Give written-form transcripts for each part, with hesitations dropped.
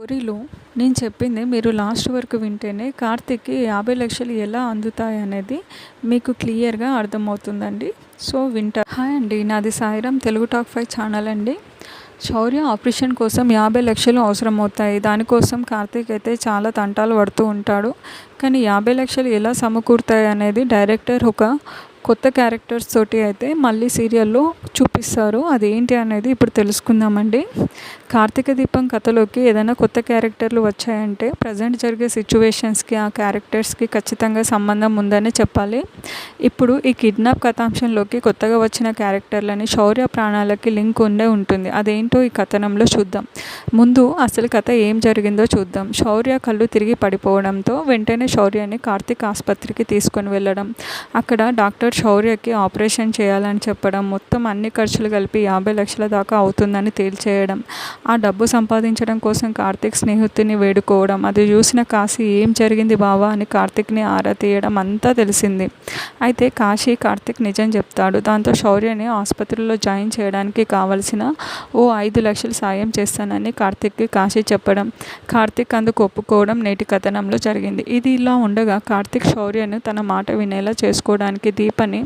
స్టోరీలో నేను చెప్పింది మీరు లాస్ట్ వరకు వింటేనే కార్తీక్‌కి 50,00,000 ఎలా అందుతాయనేది మీకు క్లియర్‌గా అర్థమవుతుందండి. సో హాయ్ అండి. నాది సాయిరామ్ తెలుగు టాక్ 5 ఛానల్ అండి. శౌర్య ఆపరేషన్ కోసం 50,00,000 అవసరమవుతాయి. దానికోసం కార్తీక్ అయితే చాలా తంటాలు పడుతూ ఉంటాడు. కానీ 50,00,000 ఎలా సమకూరుతాయి అనేది డైరెక్టర్ ఒక కొత్త క్యారెక్టర్స్ తోటి అయితే మళ్ళీ సీరియల్లో చూపిస్తారు. అదేంటి అనేది ఇప్పుడు తెలుసుకుందామండి. కార్తీక దీపం కథలోకి ఏదైనా కొత్త క్యారెక్టర్లు వచ్చాయంటే ప్రజెంట్ జరిగే సిచ్యువేషన్స్కి ఆ క్యారెక్టర్స్కి ఖచ్చితంగా సంబంధం ఉందనే చెప్పాలి. ఇప్పుడు ఈ కిడ్నాప్ కథాంశంలోకి కొత్తగా వచ్చిన క్యారెక్టర్లని శౌర్య ప్రాణాలకి లింక్ ఉండే ఉంటుంది. అదేంటో ఈ కథనంలో చూద్దాం. ముందు అసలు కథ ఏం జరిగిందో చూద్దాం. శౌర్య కళ్ళు తిరిగి పడిపోవడంతో వెంటనే శౌర్యని కార్తీక్ ఆసుపత్రికి తీసుకొని వెళ్ళడం, అక్కడ డాక్టర్ శౌర్యకి ఆపరేషన్ చేయాలని చెప్పడం, మొత్తం అన్ని ఖర్చులు కలిపి 50,00,000 దాకా అవుతుందని తేల్చేయడం, ఆ డబ్బు సంపాదించడం కోసం కార్తీక్ స్నేహితుని వేడుకోవడం, అది చూసిన కాశీ ఏం జరిగింది బావా అని కార్తీక్ని ఆరా తీయడం అంతా తెలిసింది. అయితే కాశీ కార్తీక్ నిజం చెప్తాడు. దాంతో శౌర్యని ఆసుపత్రిలో జాయిన్ చేయడానికి కావలసిన ఓ 5,00,000 సాయం చేస్తానని కార్తీక్కి కాశీ చెప్పడం, కార్తీక్ అందుకు ఒప్పుకోవడం నేటి కథనంలో జరిగింది. ఇది ఇలా ఉండగా కార్తీక్ శౌర్యను తన మాట వినేలా చేసుకోవడానికి దీపని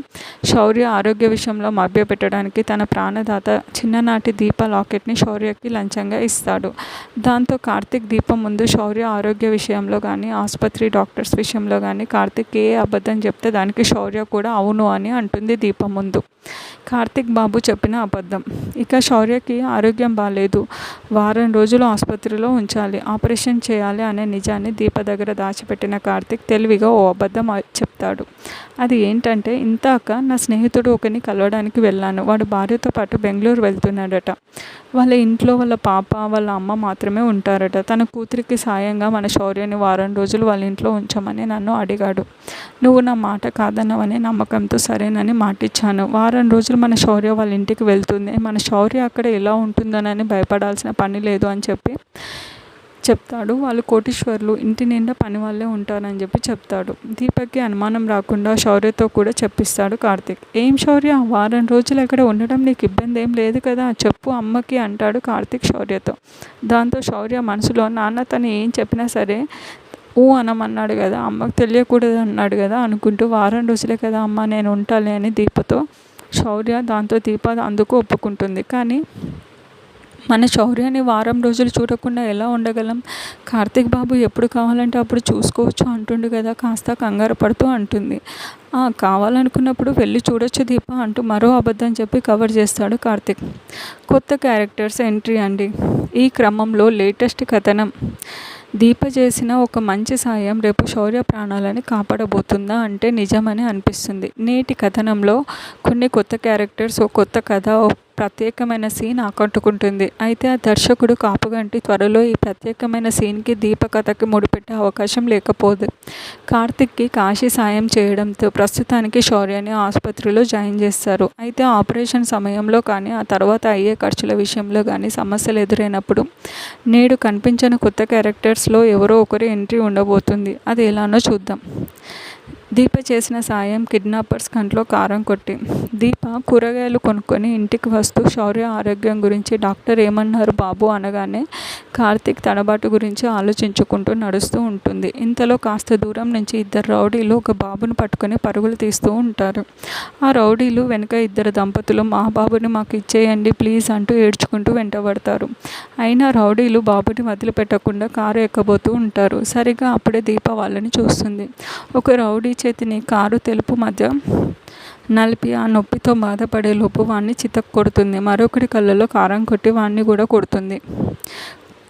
శౌర్య ఆరోగ్య విషయంలో మభ్యపెట్టడానికి తన ప్రాణదాత చిన్ననాటి దీప లాకెట్ని శౌర్యకి లంచంగా ఇస్తాడు. దాంతో కార్తీక్ దీపం ముందు శౌర్య ఆరోగ్య విషయంలో కానీ ఆసుపత్రి డాక్టర్స్ విషయంలో కానీ కార్తీక్ ఏ అబద్ధం చెప్తే దానికి శౌర్య కూడా అవును అని అంటుంది దీపం ముందు. కార్తీక్ బాబు చెప్పిన అబద్ధం. ఇక శౌర్యకి ఆరోగ్యం బాగాలేదు, వారం రోజులు ఆసుపత్రిలో ఉంచాలి, ఆపరేషన్ చేయాలి అనే నిజాన్ని దీప దగ్గర దాచిపెట్టిన కార్తీక్ తెలివిగా ఓ అబద్ధం చెప్తాడు. అది ఏంటంటే, ఇంతాక నా స్నేహితుడు ఒకరిని కలవడానికి వెళ్ళాను, వాడు భార్యతో పాటు బెంగళూరు వెళ్తున్నాడట, వాళ్ళ ఇంట్లో వాళ్ళ పాప వాళ్ళ అమ్మ మాత్రమే ఉంటారట, తన కూతురికి సాయంగా మన శౌర్యని వారం రోజులు వాళ్ళ ఇంట్లో ఉంచమని నన్ను అడిగాడు. నువ్వు నా మాట కాదన్నవనే నమ్మకంతో సరేనని మాటిచ్చాను. వారం రోజులు మన శౌర్య వాళ్ళ ఇంటికి వెళ్తుంది, మన శౌర్య అక్కడ ఎలా ఉంటుందోనని భయపడాల్సిన పని లేదు అని చెప్తాడు. వాళ్ళు కోటీశ్వర్లు, ఇంటి నిండా పని వాళ్ళే ఉంటారని చెప్తాడు. దీపక్కి అనుమానం రాకుండా శౌర్యతో కూడా చెప్పిస్తాడు కార్తీక్. ఏం శౌర్య, వారం రోజులు అక్కడ ఉండడం నీకు ఇబ్బంది ఏం లేదు కదా, చెప్పు అమ్మకి అంటాడు కార్తీక్ శౌర్యతో. దాంతో శౌర్య మనసులో, నాన్న తను ఏం చెప్పినా సరే అనమన్నాడు కదా, అమ్మకు తెలియకూడదు అన్నాడు కదా అనుకుంటూ, వారం రోజులే కదా అమ్మ నేను ఉంటాలి అని దీపతో శౌర్య. దాంతో దీప అందుకు ఒప్పుకుంటుంది. కానీ మన శౌర్యని వారం రోజులు చూడకుండా ఎలా ఉండగలం, కార్తీక్ బాబు ఎప్పుడు కావాలంటే అప్పుడు చూసుకోవచ్చు అంటుండు కదా, కాస్త కంగారు పడుతూ అంటుంది. కావాలనుకున్నప్పుడు వెళ్ళి చూడొచ్చు దీప అంటూ మరో అబద్ధం చెప్పి కవర్ చేస్తాడు కార్తీక్. కొత్త క్యారెక్టర్స్ ఎంట్రీ అండి. ఈ క్రమంలో లేటెస్ట్ కథనం. దీప చేసిన ఒక మంచి సాయం రేపు శౌర్య ప్రాణాలని కాపాడబోతుందా అంటే నిజమని అనిపిస్తుంది. నేటి కథనంలో కొన్ని కొత్త క్యారెక్టర్స్, ఓ కొత్త కథ, ఓ ప్రత్యేకమైన సీన్ ఆకట్టుకుంటుంది. అయితే ఆ దర్శకుడు కాపుగంటి త్వరలో ఈ ప్రత్యేకమైన సీన్కి దీప కథకి ముడిపెట్టే అవకాశం లేకపోదు. కార్తీక్కి కాశీ సాయం చేయడంతో ప్రస్తుతానికి శౌర్యని ఆసుపత్రిలో జాయిన్ చేస్తారు. అయితే ఆపరేషన్ సమయంలో కానీ ఆ తర్వాత అయ్యే ఖర్చుల విషయంలో కానీ సమస్యలు ఎదురైనప్పుడు నేడు కనిపించిన కొత్త క్యారెక్టర్స్లో ఎవరో ఒకరి ఎంట్రీ ఉండబోతుంది. అది ఎలానో చూద్దాం. దీప చేసిన సాయం కిడ్నాపర్స్ కంట్లో కారం కొట్టి. దీప కూరగాయలు కొనుక్కొని ఇంటికి వస్తూ శౌర్య ఆరోగ్యం గురించి డాక్టర్ ఏమన్నారు బాబు అనగానే కార్తీక్ తడబాటు గురించి ఆలోచించుకుంటూ నడుస్తూ ఉంటుంది. ఇంతలో కాస్త దూరం నుంచి ఇద్దరు రౌడీలు ఒక బాబుని పట్టుకొని పరుగులు తీస్తూ ఉంటారు. ఆ రౌడీలు వెనుక ఇద్దరు దంపతులు మా బాబుని మాకు ఇచ్చేయండి ప్లీజ్ అంటూ ఏడ్చుకుంటూ వెంటబడతారు. అయినా రౌడీలు బాబుని వదిలిపెట్టకుండా కారు ఎక్కబోతూ ఉంటారు. సరిగ్గా అప్పుడే దీప వాళ్ళని చూస్తుంది. ఒక రౌడీ చేతిని కారు తెలుపు మధ్య నలిపి ఆ నొప్పితో బాధపడే లోపు వాడిని చితక్ కొడుతుంది. మరొకటి కళ్ళలో కారం కొట్టి వాడిని కూడా కొడుతుంది.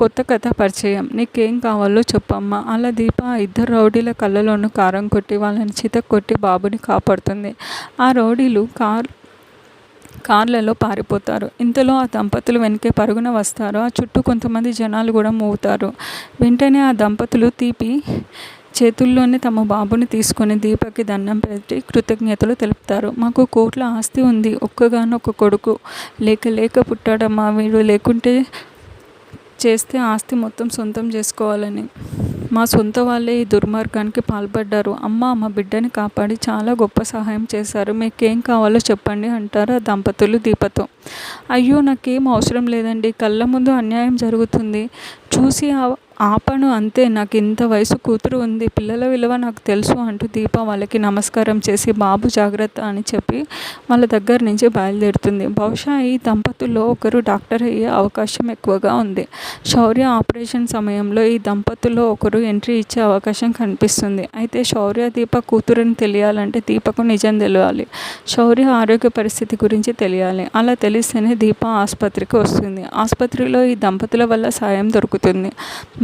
కొత్త కథ పరిచయం. నీకేం కావాలో చెప్పమ్మా. అలా దీప ఇద్దరు రౌడీల కళ్ళలోనూ కారం కొట్టి వాళ్ళని చితక్ కొట్టి బాబుని కాపాడుతుంది. ఆ రౌడీలు కార్లలో పారిపోతారు. ఇంతలో ఆ దంపతులు వెనకే పరుగున వస్తారు. ఆ చుట్టూ కొంతమంది జనాలు కూడా మూగుతారు. వెంటనే ఆ దంపతులు చేతుల్లోనే తమ బాబుని తీసుకొని దీపకి దండం పెట్టి కృతజ్ఞతలు తెలుపుతారు. మాకు కోట్ల ఆస్తి ఉంది, ఒక్కగానొక్క కొడుకు లేక పుట్టాడమ్మా, వీడు లేకుంటే చేస్తే ఆస్తి మొత్తం సొంతం చేసుకోవాలని మా సొంత వాళ్ళే ఈ దుర్మార్గానికి పాల్పడ్డారు. అమ్మ మా బిడ్డని కాపాడి చాలా గొప్ప సహాయం చేశారు. మీకేం కావాలో చెప్పండి అంటారు ఆ దంపతులు దీపతో. అయ్యో నాకేం అవసరం లేదండి, కళ్ళ ముందు అన్యాయం జరుగుతుంది, చూసి ఆపను అంతే, నాకు ఇంత వయసు కూతురు ఉంది, పిల్లల విలువ నాకు తెలుసు అంటూ దీప వాళ్ళకి నమస్కారం చేసి బాబు జాగ్రత్త అని చెప్పి వాళ్ళ దగ్గర నుంచి బయలుదేరుతుంది. బహుశా ఈ దంపతుల్లో ఒకరు డాక్టర్ అయ్యే అవకాశం ఎక్కువగా ఉంది. శౌర్య ఆపరేషన్ సమయంలో ఈ దంపతుల్లో ఒకరు ఎంట్రీ ఇచ్చే అవకాశం కనిపిస్తుంది. అయితే శౌర్య దీప కూతురుని తెలియాలంటే దీపకు నిజం తెలియాలి, శౌర్య ఆరోగ్య పరిస్థితి గురించి తెలియాలి. అలా తెలిస్తేనే దీప ఆసుపత్రికి వస్తుంది. ఆసుపత్రిలో ఈ దంపతుల వల్ల సాయం దొరుకుతుంది.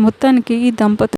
మొత్తానికి ఈ దంపతులు